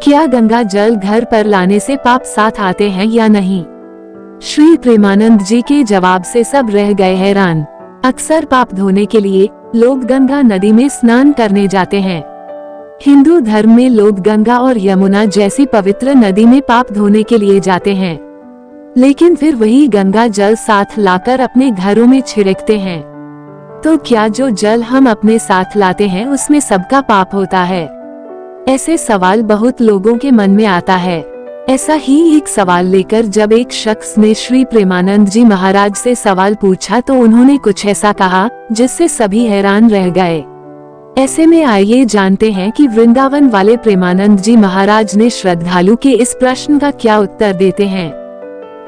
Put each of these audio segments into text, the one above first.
क्या गंगा जल घर पर लाने से पाप साथ आते हैं या नहीं? श्री प्रेमानंद जी के जवाब से सब रह गए हैरान। अक्सर पाप धोने के लिए लोग गंगा नदी में स्नान करने जाते हैं। हिंदू धर्म में लोग गंगा और यमुना जैसी पवित्र नदी में पाप धोने के लिए जाते हैं, लेकिन फिर वही गंगा जल साथ लाकर अपने घरों में छिड़कते हैं। तो क्या जो जल हम अपने साथ लाते हैं उसमें सबका पाप होता है? ऐसे सवाल बहुत लोगों के मन में आता है। ऐसा ही एक सवाल लेकर जब एक शख्स ने श्री प्रेमानंद जी महाराज से सवाल पूछा तो उन्होंने कुछ ऐसा कहा जिससे सभी हैरान रह गए। ऐसे में आइए जानते हैं कि वृंदावन वाले प्रेमानंद जी महाराज ने श्रद्धालु के इस प्रश्न का क्या उत्तर देते हैं।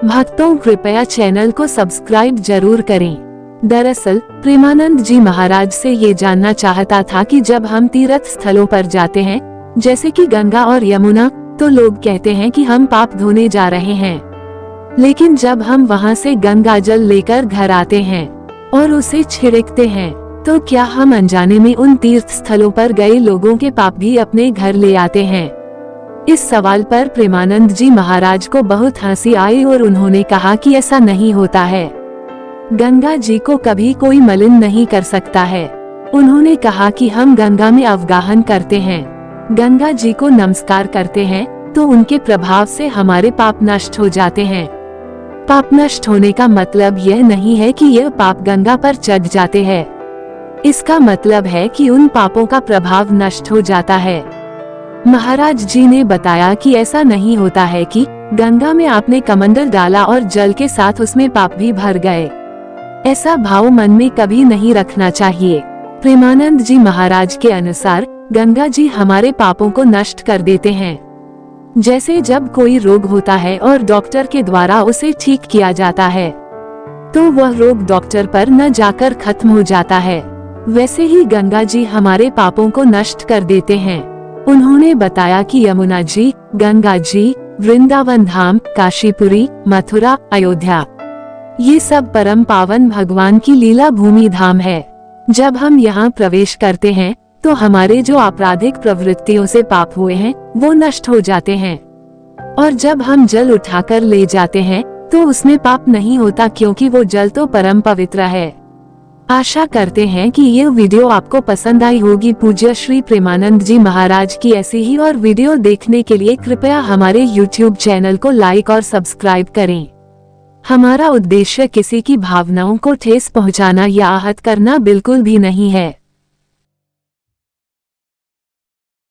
भक्तों, कृपया चैनल को सब्सक्राइब जरूर करें। दरअसल प्रेमानंद जी महाराज से ये जानना चाहता था कि जब हम तीर्थ स्थलों पर जाते हैं जैसे कि गंगा और यमुना, तो लोग कहते हैं कि हम पाप धोने जा रहे हैं, लेकिन जब हम वहाँ से गंगा जल लेकर घर आते हैं और उसे छिड़कते हैं तो क्या हम अनजाने में उन तीर्थ स्थलों पर गए लोगों के पाप भी अपने घर ले आते हैं? इस सवाल पर प्रेमानंद जी महाराज को बहुत हंसी आई और उन्होंने कहा कि ऐसा नहीं होता है। गंगा जी को कभी कोई मलिन नहीं कर सकता है। उन्होंने कहा कि हम गंगा में अवगाहन करते हैं, गंगा जी को नमस्कार करते हैं, तो उनके प्रभाव से हमारे पाप नष्ट हो जाते हैं। पाप नष्ट होने का मतलब यह नहीं है कि यह पाप गंगा पर चढ़ जाते हैं। इसका मतलब है कि उन पापों का प्रभाव नष्ट हो जाता है। महाराज जी ने बताया कि ऐसा नहीं होता है कि गंगा में आपने कमंडल डाला और जल के साथ उसमें पाप भी भर गए। ऐसा भाव मन में कभी नहीं रखना चाहिए। प्रेमानंद जी महाराज के अनुसार गंगा जी हमारे पापों को नष्ट कर देते हैं। जैसे जब कोई रोग होता है और डॉक्टर के द्वारा उसे ठीक किया जाता है तो वह रोग डॉक्टर पर न जाकर खत्म हो जाता है, वैसे ही गंगा जी हमारे पापों को नष्ट कर देते हैं। उन्होंने बताया कि यमुना जी, गंगा जी, वृंदावन धाम, काशीपुरी, मथुरा, अयोध्या, ये सब परम पावन भगवान की लीला भूमि धाम है। जब हम यहाँ प्रवेश करते हैं तो हमारे जो आपराधिक प्रवृत्तियों से पाप हुए हैं वो नष्ट हो जाते हैं, और जब हम जल उठाकर ले जाते हैं तो उसमें पाप नहीं होता, क्योंकि वो जल तो परम पवित्र है। आशा करते हैं कि ये वीडियो आपको पसंद आई होगी। पूज्य श्री प्रेमानंद जी महाराज की ऐसी ही और वीडियो देखने के लिए कृपया हमारे YouTube चैनल को लाइक और सब्सक्राइब करें। हमारा उद्देश्य किसी की भावनाओं को ठेस पहुंचाना या आहत करना बिल्कुल भी नहीं है।